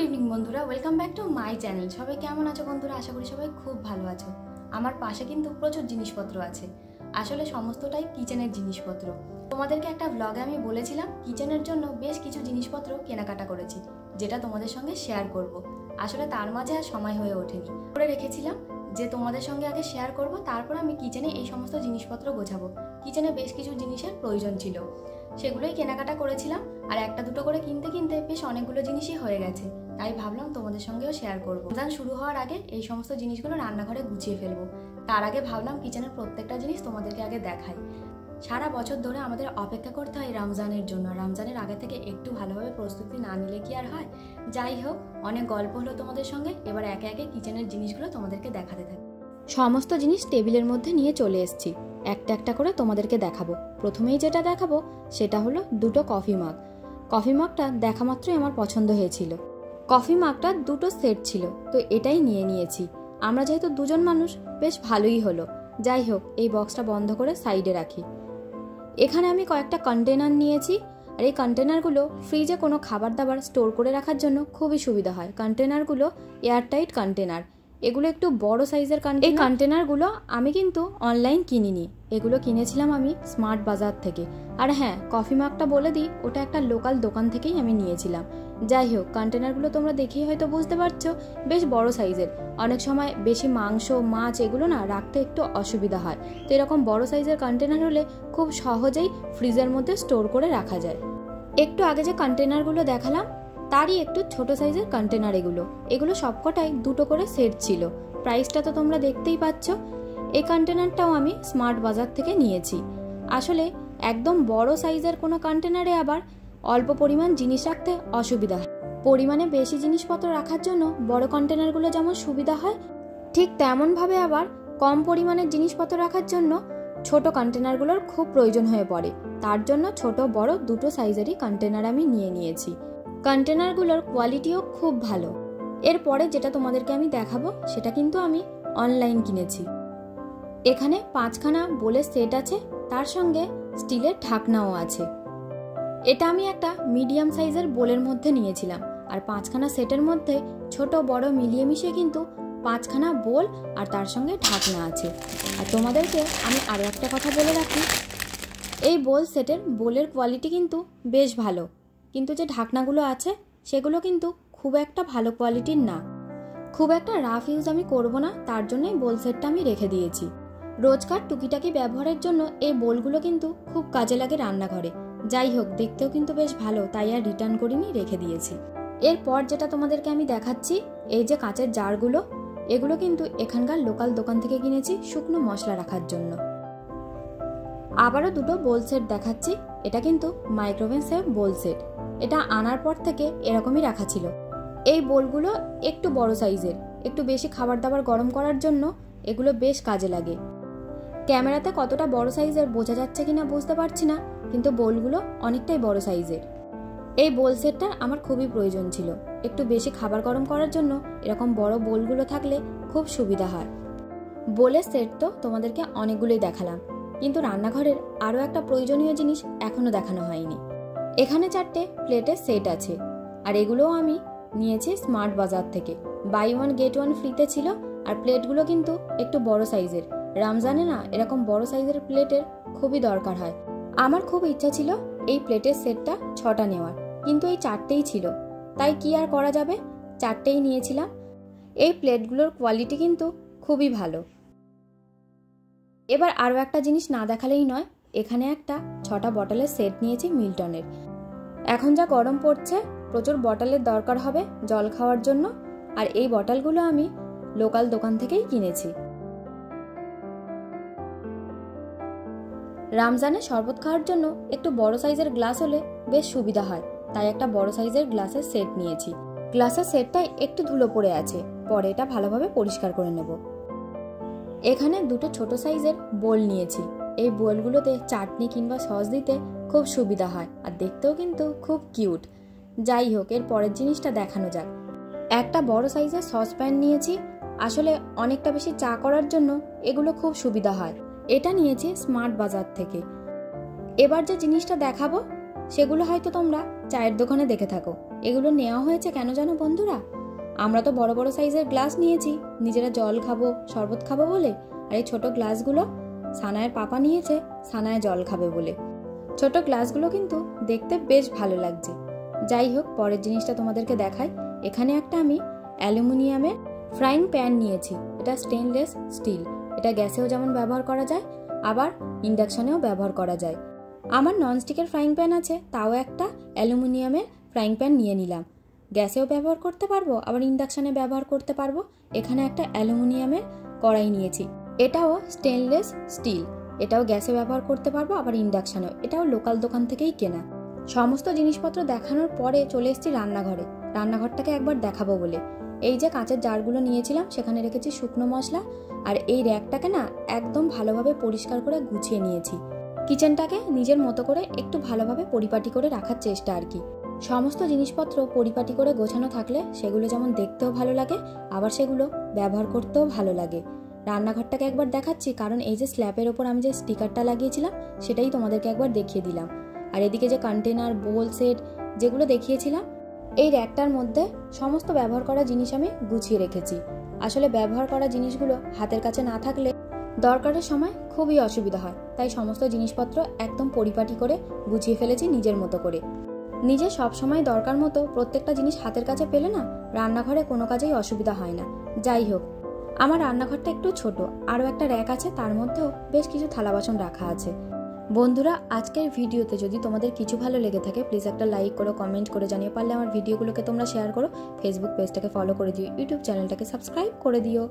Evening বন্ধুরা, welcome back to my channel. সবাই কেমন আছো বন্ধুরা? আশা করি সবাই খুব ভালো আছো। আমার পাশে কিন্তু প্রচুর জিনিসপত্র আছে, আসলে সমস্তটাই কিচেনের জিনিসপত্র। তোমাদেরকে একটা ব্লগে আমি বলেছিলাম কিচেনের জন্য বেশ কিছু জিনিসপত্র কেনাকাটা করেছি, যেটা তোমাদের সঙ্গে শেয়ার করব। আসলে তার মাঝে আর সময় হয়ে ওঠেনি, করে রেখেছিলাম যে তোমাদের সঙ্গে আগে শেয়ার করব, তারপর আমি কিচেনে এই সমস্ত জিনিসপত্র গোছাবো। কিচেনে বেশ কিছু জিনিসের প্রয়োজন ছিল, সেগুলোই কেনাকাটা করেছিলাম। আর একটা দুটো করে কিনতে কিনতে বেশ অনেকগুলো জিনিসই হয়ে গেছে, তাই ভাবলাম তোমাদের সঙ্গেও শেয়ার করবো। রমজান শুরু হওয়ার আগে এই সমস্ত জিনিসগুলো রান্নাঘরে গুছিয়ে ফেলবো। তার আগে ভাবলাম কিচেনের প্রত্যেকটা জিনিস তোমাদেরকে আগে দেখাই। সারা বছর ধরে আমাদের অপেক্ষা করতে হয় রমজানের জন্য। রমজানের আগে থেকে একটু ভালোভাবে প্রস্তুতি না নিলে কি আর হয়? যাই হোক, অনেক গল্প হলো তোমাদের সঙ্গে। এবার একে একে কিচেনের জিনিসগুলো তোমাদেরকে দেখাতে থাকি। সমস্ত জিনিস টেবিলের মধ্যে নিয়ে চলে এসেছি, একটা একটা করে তোমাদেরকে দেখাবো। প্রথমেই যেটা দেখাবো সেটা হলো দুটো কফি মাগ। কফি মাগটা দেখা মাত্রই আমার পছন্দ হয়েছিল। কফি মাগটা দুটো সেট ছিল, তো এটাই নিয়ে নিয়েছি। আমরা যেহেতু দুজন মানুষ, বেশ ভালোই হলো। যাই হোক, এই বক্সটা বন্ধ করে সাইডে রাখি। এখানে আমি কয়েকটা কন্টেনার নিয়েছি, আর এই কন্টেনারগুলো ফ্রিজে কোনো খাবার দাবার স্টোর করে রাখার জন্য খুবই সুবিধা হয়। কন্টেনারগুলো এয়ারটাইট কন্টেনার, এগুলো একটু বড় সাইজের কন্টেনার। এই কন্টেনারগুলো আমি কিন্তু অনলাইন কিনিনি, এগুলো কিনেছিলাম আমি স্মার্ট বাজার থেকে। আর হ্যাঁ, কফি মাগটা বলে দিই, ওটা একটা লোকাল দোকান থেকেই আমি নিয়েছিলাম। যাই হোক, কন্টেনারগুলো তোমরা দেখেই হয়তো বুঝতে পারছো, বেশ বড় সাইজের। অনেক সময় বেশি মাংস মাছ এগুলো না রাখতে একটু অসুবিধা হয়, তো এরকম বড় সাইজের কন্টেনার হলে খুব সহজেই ফ্রিজের মধ্যে স্টোর করে রাখা যায়। একটু আগে যে কন্টেনারগুলো দেখালাম তারই একটু ছোট সাইজের কন্টেনার এগুলো সবকটাই দুটো করে সেট ছিল। প্রাইসটা তো তোমরা দেখতেই পাচ্ছ। এই কন্টেনারটাও আমি স্মার্ট বাজার থেকে নিয়েছি। আসলে একদম বড় সাইজের কোনো কন্টেনারে আবার অল্প পরিমাণ জিনিস রাখতে অসুবিধা হয়। পরিমাণে বেশি জিনিসপত্র রাখার জন্য বড় কন্টেনারগুলো যেমন সুবিধা হয়, ঠিক তেমনভাবে আবার কম পরিমাণের জিনিসপত্র রাখার জন্য ছোট কন্টেনারগুলোর খুব প্রয়োজন হয়ে পড়ে। তার জন্য ছোট বড় দুটো সাইজেরই কন্টেনার আমি নিয়ে নিয়েছি। কন্টেনারগুলোর কোয়ালিটিও খুব ভালো। এরপরে যেটা তোমাদেরকে আমি দেখাবো সেটা কিন্তু আমি অনলাইন কিনেছি। এখানে 5খানা বোলের সেট আছে, তার সঙ্গে স্টিলের ঢাকনাও আছে। এটা আমি একটা মিডিয়াম সাইজের বোলের মধ্যে নিয়েছিলাম, আর 5খানা সেটের মধ্যে ছোট বড় মিলিয়ে মিশিয়ে কিন্তু 5খানা বোল আর তার সঙ্গে ঢাকনা আছে। আর তোমাদেরকে আমি আরও একটা কথা বলে রাখি, এই বোল সেটের বোলের কোয়ালিটি কিন্তু বেশ ভালো, কিন্তু যে ঢাকনাগুলো আছে সেগুলো কিন্তু খুব একটা ভালো কোয়ালিটির না। খুব একটা রাফ ইউজ আমি করব না, তার জন্যই বোল সেটটা আমি রেখে দিয়েছি। রোজকার টুকিটাকি ব্যবহারের জন্য এই বোলগুলো কিন্তু খুব কাজে লাগে রান্নাঘরে। যাই হোক, দেখতেও কিন্তু বেশ ভালো, তাই আর রিটার্ন করিনি, রেখে দিয়েছি। এরপর যেটা তোমাদেরকে আমি দেখাচ্ছি, এই যে কাঁচের জারগুলো, এগুলো কিন্তু এখানকার লোকাল দোকান থেকে কিনেছি শুকনো মশলা রাখার জন্য। আবারও দুটো বোল সেট দেখাচ্ছি। এটা কিন্তু মাইক্রোওয়েভ সেফ বোল সেট। এটা আনার পর থেকে এরকমই রাখা ছিল। এই বোলগুলো একটু বড় সাইজের, একটু বেশি খাবার দাবার গরম করার জন্য এগুলো বেশ কাজে লাগে। ক্যামেরাতে কতটা বড় সাইজের বোঝা যাচ্ছে কিনা বুঝতে পারছি না, কিন্তু বোলগুলো অনেকটাই বড় সাইজের। এই বোল সেটটা আমার খুবই প্রয়োজন ছিল। একটু বেশি খাবার গরম করার জন্য এরকম বড় বোলগুলো থাকলে খুব সুবিধা হয়। বোলের সেট তো তোমাদেরকে অনেকগুলোই দেখালাম, কিন্তু রান্নাঘরের আরও একটা প্রয়োজনীয় জিনিস এখনো দেখানো হয়নি। এখানে 4টে প্লেটের সেট আছে, আর এগুলোও আমি নিয়েছি স্মার্ট বাজার থেকে। বাই ওয়ান গেট ওয়ান ফ্রিতে ছিল। আর প্লেটগুলো কিন্তু একটু বড় সাইজের। রমজানে না এরকম বড় সাইজের প্লেটের খুবই দরকার হয়। আমার খুব ইচ্ছা ছিল এই প্লেটের সেটটা 6টা নেওয়ার, কিন্তু এই 4টেই ছিল, তাই কি আর করা যাবে, 4টেই নিয়েছিলাম। এই প্লেটগুলোর কোয়ালিটি কিন্তু খুবই ভালো। এবার আরও একটা জিনিস না দেখালেই নয়, এখানে একটা 6টা বটলের সেট নিয়েছি মিল্টনের। এখন যা গরম পড়ছে, প্রচুর বটলের দরকার হবে জল খাওয়ার জন্য, আর এই বটলগুলো আমি লোকাল দোকান থেকেই কিনেছি। রমজানে শরবত খাওয়ার জন্য একটু বড় সাইজের গ্লাস হলে বেশ সুবিধা হয়, তাই একটা বড় সাইজের গ্লাসের সেট নিয়েছি। গ্লাসের সেটটায় একটু ধুলো পড়ে আছে, পরে এটা ভালোভাবে পরিষ্কার করে নেব। এখানে দুটো ছোট সাইজের বোল নিয়েছি। এই বোলগুলোতে চাটনি কিংবা সস দিতে খুব সুবিধা হয়, আর দেখতেও কিন্তু খুব কিউট। যাই হোক, এর পরের জিনিসটা দেখানো যাক। একটা বড় সাইজের সসপ্যান নিয়েছি। আসলে অনেকটা বেশি চা করার জন্য এগুলো খুব সুবিধা হয়। এটা নিয়েছি স্মার্ট বাজার থেকে। এবার যে জিনিসটা দেখাবো সেগুলো হয়তো তোমরা চায়ের দোকানে দেখে থাকো। এগুলো নেওয়া হয়েছে কেন জানো বন্ধুরা? আমরা তো বড় বড় সাইজের গ্লাস নিয়েছি নিজেরা জল খাবো, শরবত খাবো বলে। আর এই ছোট গ্লাসগুলো সানায়ের পাপা নিয়েছে সানায় জল খাবে বলে। ছোট গ্লাসগুলো কিন্তু দেখতে বেশ ভালো লাগছে। যাই হোক, পরের জিনিসটা তোমাদেরকে দেখাই। এখানে একটা আমি অ্যালুমিনিয়ামের ফ্রাইং প্যান নিয়েছি। এটা স্টেনলেস স্টিল। এটা গ্যাসেও যেমন ব্যবহার করা যায়, আবার ইন্ডাকশনেও ব্যবহার করা যায়। আমার ননস্টিকের ফ্রাইং প্যান আছে, তাও একটা অ্যালুমিনিয়ামের ফ্রাইং প্যান নিয়ে নিলাম। গ্যাসেও ব্যবহার করতে পারবো, আবার ইন্ডাকশনে ব্যবহার করতে পারবো। এখানে একটা অ্যালুমিনিয়ামের কড়াই নিয়েছি। এটাও স্টেনলেস স্টিল। এটাও গ্যাসে ব্যবহার করতে পারবো, আবার ইন্ডাকশনেও। এটাও লোকাল দোকান থেকেই কেনা। সমস্ত জিনিসপত্র দেখানোর পরে চলে এসেছি রান্নাঘরে। রান্নাঘরটাকে একবার দেখাবো বলে এই যে কাঁচের জারগুলো নিয়েছিলাম, সেখানে রেখেছি শুকনো মশলা। আর এই র্যাকটাকে না একদম ভালোভাবে পরিষ্কার করে গুছিয়ে নিয়েছি। কিচেনটাকে নিজের মতো করে একটু ভালোভাবে পরিপাটি করে রাখার চেষ্টা আর কি। সমস্ত জিনিসপত্র পরিপাটি করে গোছানো থাকলে সেগুলো যেমন দেখতেও ভালো লাগে, আবার সেগুলো ব্যবহার করতেও ভালো লাগে। রান্নাঘরটাকে একবার দেখাচ্ছি, কারণ এই যে স্ল্যাবের ওপর আমি যে স্টিকারটা লাগিয়েছিলাম সেটাই তোমাদেরকে একবার দেখিয়ে দিলাম। আর এদিকে যে কন্টেনার, বোল সেট যেগুলো দেখিয়েছিলাম, এই র্যাকটার মধ্যে সমস্ত ব্যবহার করা জিনিস আমি গুছিয়ে রেখেছি। আসলে ব্যবহার করা জিনিসগুলো হাতের কাছে না থাকলে দরকারের সময় খুবই অসুবিধা হয়, তাই সমস্ত জিনিসপত্র একদম পরিপাটি করে গুছিয়ে ফেলেছি নিজের মতো করে। নিজে সবসময় দরকার মতো প্রত্যেকটা জিনিস হাতের কাছে পেলে না রান্নাঘরে কোনো কাজেই অসুবিধা হয় না। যাই হোক, আমার রান্নাঘরটা একটু ছোট, আরও একটা র্যাক আছে, তার মধ্যেও বেশ কিছু থালা বাসন রাখা আছে। বন্ধুরা, আজকের ভিডিওতে যদি তোমাদের কিছু ভালো লেগে থাকে প্লিজ একটা লাইক করো, কমেন্ট করে জানিয়ে। পারলে আমার ভিডিওগুলোকে তোমরা শেয়ার করো, ফেসবুক পেজটাকে ফলো করে দিও, ইউটিউব চ্যানেলটাকে সাবস্ক্রাইব করে দিও।